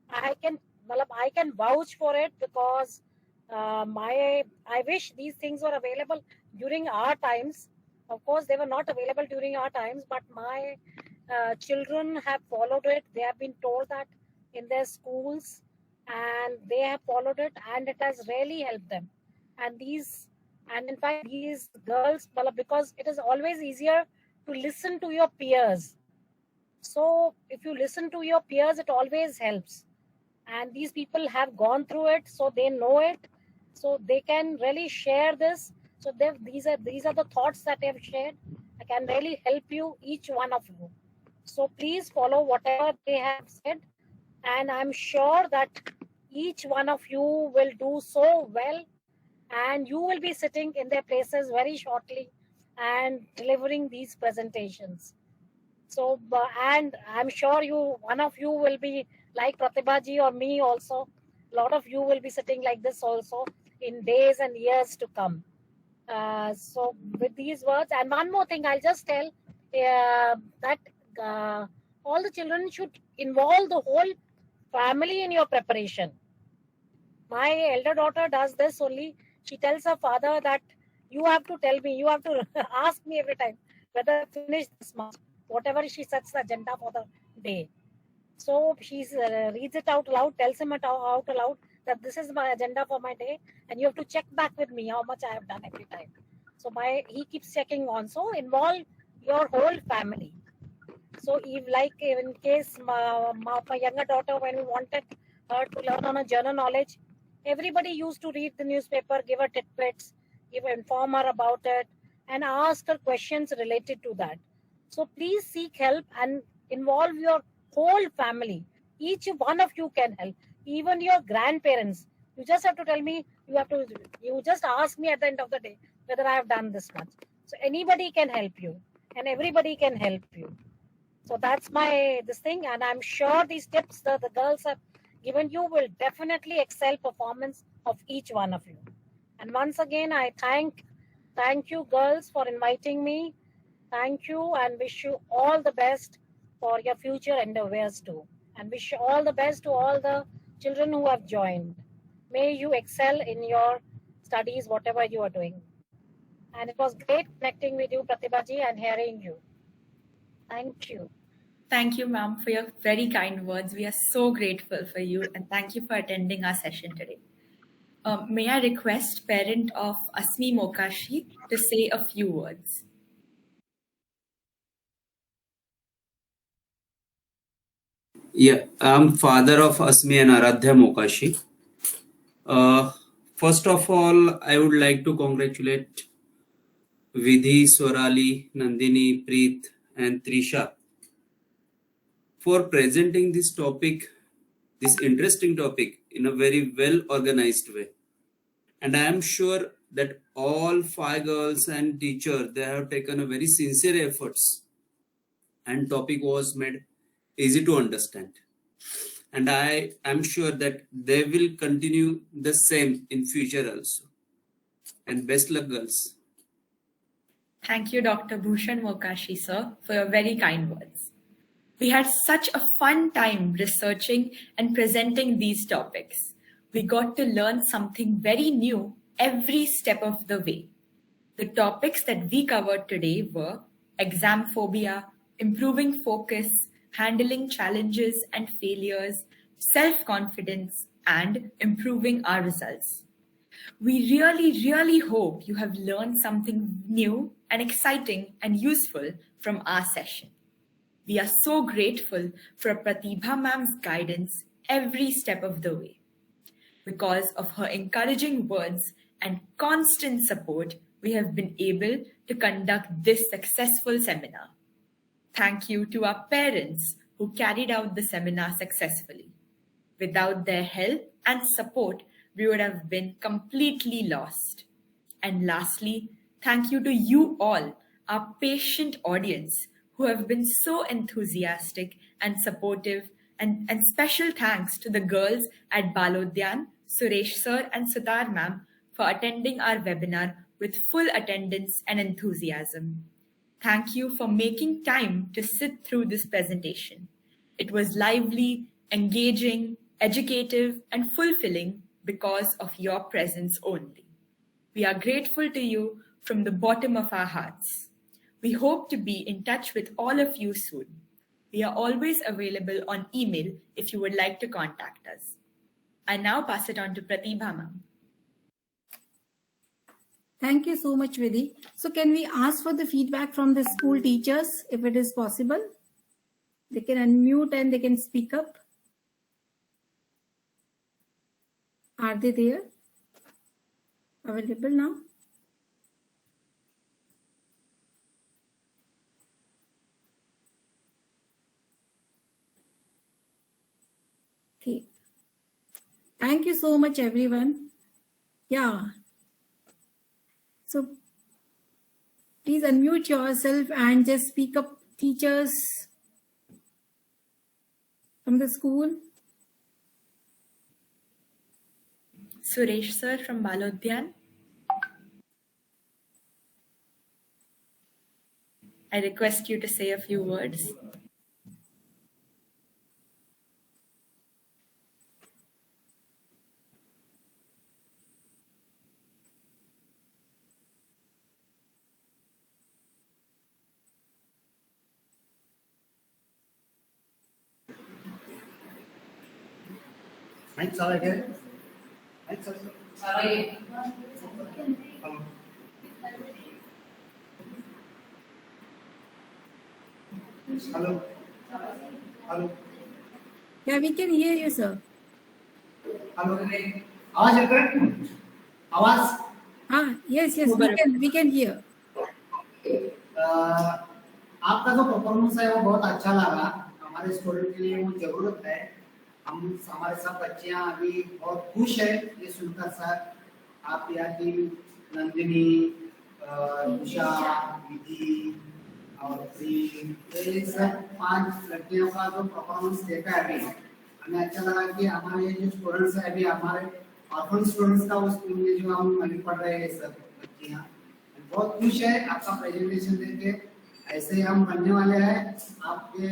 [SPEAKER 2] I can vouch for it, because I wish these things were available during our times. Of course, they were not available during our times, but my children have followed it. They have been told that in their schools, and they have followed it, and it has really helped them. And in fact, these girls, because it is always easier to listen to your peers. So if you listen to your peers, it always helps. And these people have gone through it, so they know it, so they can really share this. So these are the thoughts that they have shared. I can really help you, each one of you. So please follow whatever they have said, and I'm sure that each one of you will do so well, and you will be sitting in their places very shortly and delivering these presentations. So, and I'm sure one of you will be like Pratibha ji or me also. A lot of you will be sitting like this also in days and years to come. So with these words, and one more thing, I'll just tell that all the children should involve the whole family in your preparation. My elder daughter does this only. She tells her father that you have to tell me, you have to ask me every time whether I finish this much, whatever she sets the agenda for the day. So she reads it out loud, tells him out aloud that this is my agenda for my day, and you have to check back with me how much I have done every time. So he keeps checking on. So involve your whole family. So if, like in case my younger daughter, when we wanted her to learn on a general knowledge, everybody used to read the newspaper, give her tidbits, inform her about it, and ask her questions related to that. So please seek help and involve your whole family. Each one of you can help, even your grandparents. You just have to tell me, you just ask me at the end of the day whether I have done this much. So anybody can help you, and everybody can help you. So that's this thing, and I'm sure these tips that the girls have given you will definitely excel performance of each one of you. And once again, I thank you girls for inviting me. Thank you, and wish you all the best for your future endeavors too. And wish you all the best to all the children who have joined. May you excel in your studies, whatever you are doing. And it was great connecting with you, Pratibha ji, and hearing you. Thank you.
[SPEAKER 7] Thank you, ma'am, for your very kind words. We are so grateful for you, and thank you for attending our session today. May I request parent of Asmi Mokashi to say a few words?
[SPEAKER 8] Yeah, I'm father of Asmi and Aradhya Mokashi. First of all, I would like to congratulate Vidhi, Swarali, Nandini, Preet, and Trisha for presenting this topic, this interesting topic, in a very well organized way. And I am sure that all 5 girls and teacher, they have taken a very sincere efforts, and topic was made easy to understand. And I am sure that they will continue the same in future also. And best luck, girls.
[SPEAKER 7] Thank you, Dr. Bhushan Mokashi, sir, for your very kind words. We had such a fun time researching and presenting these topics. We got to learn something very new every step of the way. The topics that we covered today were exam phobia, improving focus, handling challenges and failures, self-confidence, and improving our results. We really hope you have learned something new and exciting and useful from our session. We are so grateful for Pratibha ma'am's guidance every step of the way. Because of her encouraging words and constant support, we have been able to conduct this successful seminar. Thank you to our parents who carried out the seminar successfully. Without their help and support, we would have been completely lost. And lastly, thank you to you all, our patient audience, who have been so enthusiastic and supportive, and special thanks to the girls at Balodyan, Suresh sir and Sutar ma'am for attending our webinar with full attendance and enthusiasm. Thank you for making time to sit through this presentation. It was lively, engaging, educative, and fulfilling because of your presence only. We are grateful to you from the bottom of our hearts. We hope to be in touch with all of you soon. We are always available on email if you would like to contact us. I now pass it on to Pratibha ma'am.
[SPEAKER 3] Thank you so much, Vidhi. So can we ask for the feedback from the school teachers, if it is possible? They can unmute and they can speak up. Are they there? Available now? Okay. Thank you so much, everyone. Yeah. So please unmute yourself and just speak up, teachers from the school.
[SPEAKER 7] Suresh sir from Balodyan. I request you to say a few words.
[SPEAKER 9] Thanks, all again. Thanks, sorry. Hello. Hello.
[SPEAKER 3] Yeah, we can hear you, sir.
[SPEAKER 9] Hello. आवाज है क्या? आवाज?
[SPEAKER 3] Yes, we can hear.
[SPEAKER 9] आपका जो performance है वो बहुत अच्छा लगा. हमारे स्टूडेंट के लिए वो जरूरत है. हम हमारे सब बच्चियां अभी बहुत खुश है ये सुनकर सर. आप यहाँ की नंदिनी, उषा, विधि और ये सब 5 लड़कियों का जो परफॉर्मेंस देखा है अभी, हमें अच्छा लगा कि हमारे जो स्टूडेंट्स है अभी हमारे ऑर्फन स्टूडेंट्स का उस स्कूल में जो हम अभी पढ़ रहे हैं सब बच्चियां बहुत खुश है आपका प्रेजेंटेशन देके. ऐसे हम बनने वाले हैं. आपके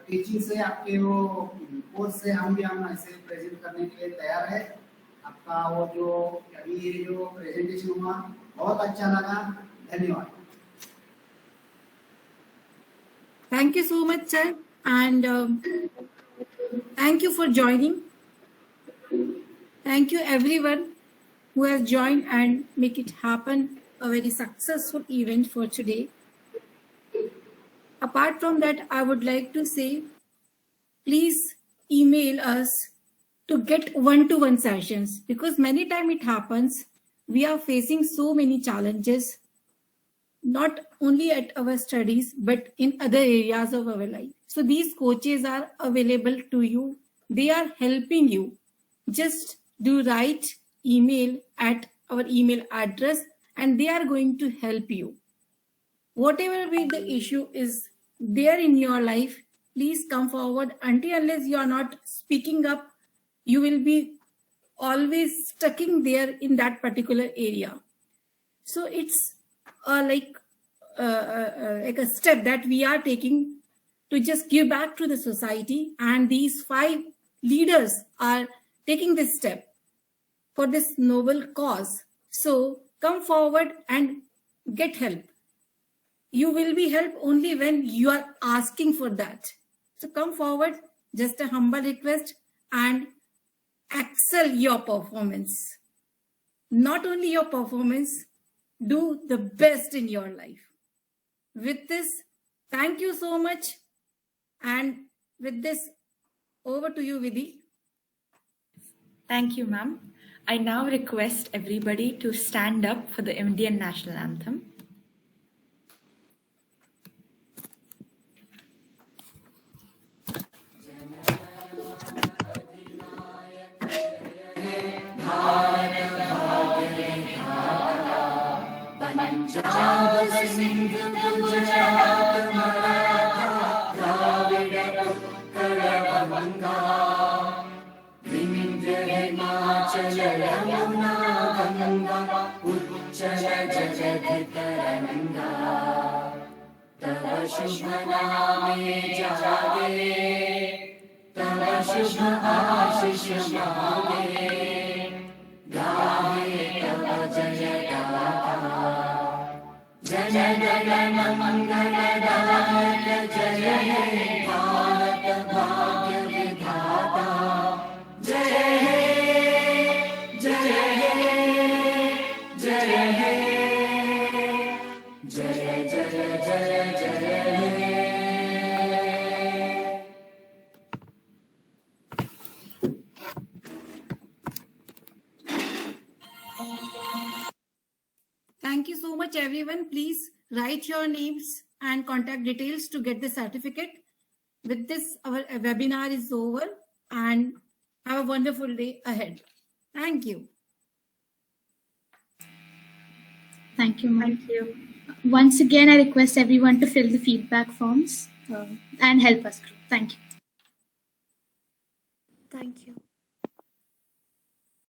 [SPEAKER 9] टीचिंग से, आपके वो कोर्स से हम ऐसे प्रेजेंट करने के लिए तैयार है. आपका वो जो अभी ये जो प्रेजेंटेशन हुआ बहुत अच्छा लगा. धन्यवाद.
[SPEAKER 3] Thank you so much, sir, and thank you for joining. Thank you everyone who has joined and make it happen, a very successful event for today. Apart from that, I would like to say, please email us to get one-to-one sessions, because many times it happens, we are facing so many challenges, not only at our studies, but in other areas of our life. So these coaches are available to you. They are helping you. Just do write email at our email address and they are going to help you. Whatever be the issue is there in your life, please come forward. Until unless you are not speaking up, you will be always stuck in there in that particular area. So it's like a step that we are taking to just give back to the society, and these 5 leaders are taking this step for this noble cause. So come forward and get help. You will be helped only when you are asking for that. So come forward, just a humble request, and excel your performance. Not only your performance, do the best in your life. With this, thank you so much. And with this, over to you, Vidhi.
[SPEAKER 7] Thank you, ma'am. I now request everybody to stand up for the Indian National Anthem.
[SPEAKER 3] Thank you so much, everyone. Please write your names and contact details to get the certificate. With this, our webinar is over, and have a wonderful day ahead. Thank you.
[SPEAKER 5] Thank you, ma'am.
[SPEAKER 7] Thank you.
[SPEAKER 5] Once again, I request everyone to fill the feedback forms and help us grow. Thank you.
[SPEAKER 1] Thank you.